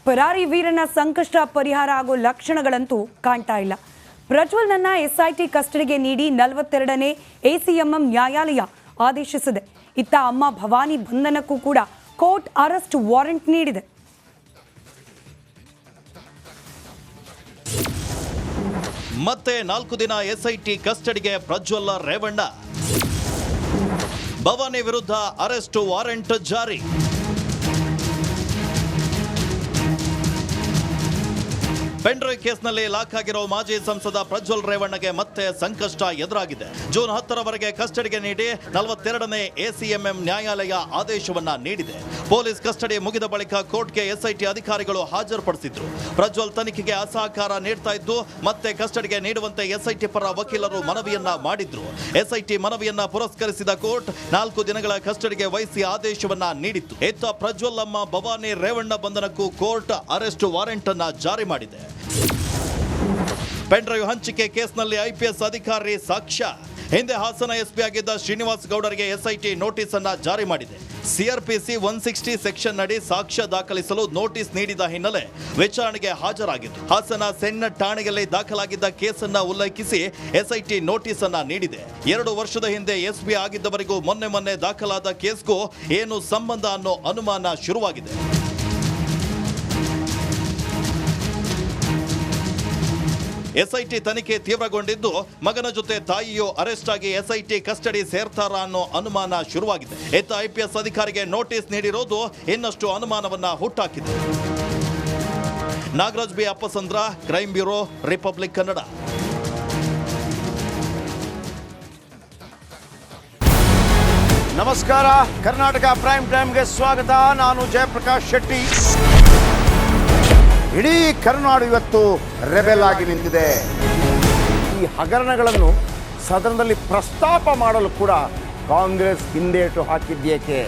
ಪರಾರಿ ವೀರನ ಸಂಕಷ್ಟ ಪರಿಹಾರ ಆಗೋ ಲಕ್ಷಣಗಳಂತೂ ಕಾಣ್ತಾ ಇಲ್ಲ. ಪ್ರಜ್ವಲ್ನನ್ನ ಎಸ್ಐಟಿ ಕಸ್ಟಡಿಗೆ ನೀಡಿ 42ನೇ ಎಸಿಎಂಎಂ ನ್ಯಾಯಾಲಯ ಆದೇಶಿಸಿದೆ. ಇತ್ತ ಅಮ್ಮ ಭವಾನಿ ಬಂಧನಕ್ಕೂ ಕೂಡ ಕೋರ್ಟ್ ಅರೆಸ್ಟ್ ವಾರೆಂಟ್ ನೀಡಿದೆ. ಮತ್ತೆ 4 ದಿನ ಎಸ್ಐಟಿ ಕಸ್ಟಡಿಗೆ ಪ್ರಜ್ವಲ್ ರೇವಣ್ಣ. ಭವಾನಿ ವಿರುದ್ಧ ಅರೆಸ್ಟ್ ವಾರೆಂಟ್ ಜಾರಿ. ಪೆಂಡ್ರೈವ್ ಕೇಸ್ನಲ್ಲಿ ಲಾಕ್ ಆಗಿರೋ ಮಾಜಿ ಸಂಸದ ಪ್ರಜ್ವಲ್ ರೇವಣ್ಣಗೆ ಮತ್ತೆ ಸಂಕಷ್ಟ ಎದುರಾಗಿದೆ. ಜೂನ್ 10ರವರೆಗೆ ಕಸ್ಟಡಿಗೆ ನೀಡಿ 42ನೇ ಎಸಿಎಂಎಂ ನ್ಯಾಯಾಲಯ ಆದೇಶವನ್ನ ನೀಡಿದೆ. ಪೊಲೀಸ್ ಕಸ್ಟಡಿ ಮುಗಿದ ಬಳಿಕ ಕೋರ್ಟ್ಗೆ ಎಸ್ಐಟಿ ಅಧಿಕಾರಿಗಳು ಹಾಜರುಪಡಿಸಿದ್ರು. ಪ್ರಜ್ವಲ್ ತನಿಖೆಗೆ ಅಸಹಕಾರ ನೀಡ್ತಾ ಇದ್ದು ಮತ್ತೆ ಕಸ್ಟಡಿಗೆ ನೀಡುವಂತೆ ಎಸ್ಐಟಿ ಪರ ವಕೀಲರು ಮನವಿಯನ್ನ ಮಾಡಿದ್ರು. ಎಸ್ಐಟಿ ಮನವಿಯನ್ನ ಪುರಸ್ಕರಿಸಿದ ಕೋರ್ಟ್ 4 ದಿನಗಳ ಕಸ್ಟಡಿಗೆ ವಹಿಸಿ ಆದೇಶವನ್ನ ನೀಡಿತ್ತು. ಇತ್ತ ಪ್ರಜ್ವಲ್ ಅಮ್ಮ ಭವಾನಿ ರೇವಣ್ಣ ಬಂಧನಕ್ಕೂ ಕೋರ್ಟ್ ಅರೆಸ್ಟ್ ವಾರೆಂಟ್ ಅನ್ನ ಜಾರಿ ಮಾಡಿದೆ. ಪೆನ್ಡ್ರೈವ್ ಹಂಚಿಕೆ ಕೇಸ್ನಲ್ಲಿ ಐಪಿಎಸ್ ಅಧಿಕಾರಿ ಸಾಕ್ಷ್ಯ. ಹಿಂದೆ ಹಾಸನ ಎಸ್ಪಿ ಆಗಿದ್ದ ಶ್ರೀನಿವಾಸ್ ಗೌಡರಿಗೆ ಎಸ್ಐಟಿ ನೋಟಿಸ್ ಅನ್ನ ಜಾರಿ ಮಾಡಿದೆ. ಸಿಆರ್ಪಿಸಿ 160 ಸೆಕ್ಷನ್ ಅಡಿ ಸಾಕ್ಷ್ಯ ದಾಖಲಿಸಲು ನೋಟಿಸ್ ನೀಡಿದ ಹಿನ್ನೆಲೆ ವಿಚಾರಣೆಗೆ ಹಾಜರಾಗಿತ್ತು. ಹಾಸನ ಸೆಣ್ಣ ಠಾಣೆಯಲ್ಲಿ ದಾಖಲಾಗಿದ್ದ ಕೇಸನ್ನ ಉಲ್ಲೇಖಿಸಿ ಎಸ್ಐಟಿ ನೋಟಿಸ್ ಅನ್ನ ನೀಡಿದೆ. 2 ವರ್ಷದ ಹಿಂದೆ ಎಸ್ಪಿ ಆಗಿದ್ದವರಿಗೂ ಮೊನ್ನೆ ದಾಖಲಾದ ಕೇಸ್ಗೂ ಏನು ಸಂಬಂಧ ಅನ್ನೋ ಅನುಮಾನ ಶುರುವಾಗಿದೆ. ಎಸ್ಐಟಿ ತನಿಖೆ ತೀವ್ರಗೊಂಡಿದ್ದು ಮಗನ ಜೊತೆ ತಾಯಿಯು ಅರೆಸ್ಟ್ ಆಗಿ ಎಸ್ಐಟಿ ಕಸ್ಟಡಿ ಸೇರ್ತಾರಾ ಅನ್ನೋ ಅನುಮಾನ ಶುರುವಾಗಿದೆ. ಇತ್ತ ಐಪಿಎಸ್ ಅಧಿಕಾರಿಗೆ ನೋಟಿಸ್ ನೀಡಿರೋದು ಇನ್ನಷ್ಟು ಅನುಮಾನವನ್ನ ಹುಟ್ಟಾಕಿದೆ. Nagaraj B Appasandra, crime bureau, republic Kannada. ನಮಸ್ಕಾರ, ಕರ್ನಾಟಕ ಪ್ರೈಮ್ ಟೈಮ್ಗೆ ಸ್ವಾಗತ. ನಾನು ಜಯಪ್ರಕಾಶ್ ಶೆಟ್ಟಿ. ಇಡೀ ಕರುನಾಡು ಇವತ್ತು ರೆಬೆಲ್ ಆಗಿ ನಿಂತಿದೆ. ಈ ಹಗರಣಗಳನ್ನು ಸದನದಲ್ಲಿ ಪ್ರಸ್ತಾಪ ಮಾಡಲು ಕೂಡ ಕಾಂಗ್ರೆಸ್ ಹಿಂದೇಟು ಹಾಕಿದ್ದೇಕೆ?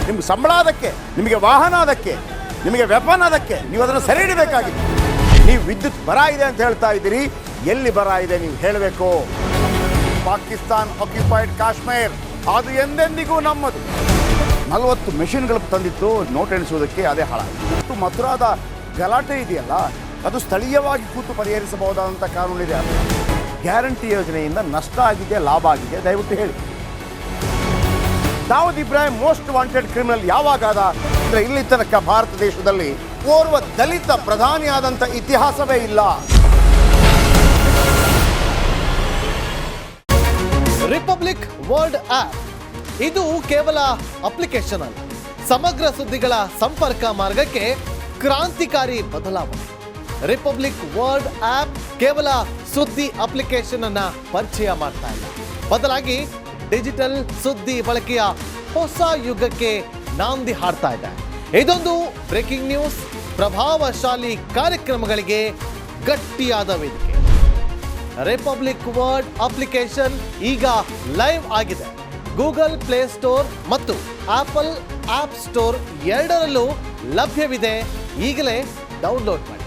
ನಿಮ್ಗೆ ಸಂಬಳ ಅದಕ್ಕೆ, ನಿಮಗೆ ವಾಹನ ಅದಕ್ಕೆ, ನಿಮಗೆ ವೆಪನ್ ಅದಕ್ಕೆ, ನೀವು ಅದನ್ನು ಸೆರೆ ಹಿಡಿಬೇಕಾಗಿದೆ. ನೀವು ವಿದ್ಯುತ್ ಬರ ಇದೆ ಅಂತ ಹೇಳ್ತಾ ಇದ್ದೀರಿ, ಎಲ್ಲಿ ಬರ ಇದೆ ನೀವು ಹೇಳಬೇಕು. ಪಾಕಿಸ್ತಾನ್ ಆಕ್ಯುಪೈಡ್ ಕಾಶ್ಮೀರ್ ಅದು ಎಂದೆಂದಿಗೂ ನಮ್ಮದು. 40 ಮೆಷಿನ್ಗಳು ತಂದಿತ್ತು ನೋಟ್ ಎಣಿಸುವುದಕ್ಕೆ, ಅದೇ ಹಾಳಾಯಿತು. ಮಥುರಾದ ಗಲಾಟೆ ಇದೆಯಲ್ಲ, ಅದು ಸ್ಥಳೀಯವಾಗಿ ಕೂತು ಪರಿಹರಿಸಬಹುದಾದಂಥ ಕಾನೂನಿದೆ. ಗ್ಯಾರಂಟಿ ಯೋಜನೆಯಿಂದ ನಷ್ಟ ಆಗಿದೆ, ಲಾಭ ಆಗಿದೆ, ದಯವಿಟ್ಟು ಹೇಳಿ. Dawood Ibrahim most wanted criminal ಯಾವಾಗಾದ ಅಂದರೆ ಇಲ್ಲಿ ತನಕ ಭಾರತ ದೇಶದಲ್ಲಿ ಓರ್ವ ದಲಿತ ಪ್ರಧಾನಿಯಾದಂಥ ಇತಿಹಾಸವೇ ಇಲ್ಲ. ರಿಪಬ್ಲಿಕ್ ವರ್ಲ್ಡ್ ಆಪ್ ಇದು ಕೇವಲ ಅಪ್ಲಿಕೇಶನ್ ಅಲ್ಲ, ಸಮಗ್ರ ಸುದ್ದಿಗಳ ಸಂಪರ್ಕ ಮಾರ್ಗಕ್ಕೆ ಕ್ರಾಂತಿಕಾರಿ ಬದಲಾವಣೆ. ರಿಪಬ್ಲಿಕ್ ವರ್ಲ್ಡ್ ಆಪ್ ಕೇವಲ ಸುದ್ದಿ ಅಪ್ಲಿಕೇಶನ್ ಅನ್ನ ಪರಿಚಯ ಮಾಡ್ತಾ ಇಲ್ಲ, ಬದಲಾಗಿ ಡಿಜಿಟಲ್ ಸುದ್ದಿ ಬಳಕೆಯ ಹೊಸ ಯುಗಕ್ಕೆ ನಾಂದಿ ಹಾಡ್ತಾ ಇದೆ. ಇದೊಂದು ಬ್ರೇಕಿಂಗ್ ನ್ಯೂಸ್, ಪ್ರಭಾವಶಾಲಿ ಕಾರ್ಯಕ್ರಮಗಳಿಗೆ ಗಟ್ಟಿಯಾದ ವೇದಿಕೆ. ರಿಪಬ್ಲಿಕ್ ವರ್ಲ್ಡ್ ಅಪ್ಲಿಕೇಶನ್ ಈಗ ಲೈವ್ ಆಗಿದೆ. ಗೂಗಲ್ ಪ್ಲೇ ಸ್ಟೋರ್ ಮತ್ತು ಆಪಲ್ ಆಪ್ ಸ್ಟೋರ್ ಎರಡರಲ್ಲೂ ಲಭ್ಯವಿದೆ. ಈಗಲೇ ಡೌನ್ಲೋಡ್ ಮಾಡಿ.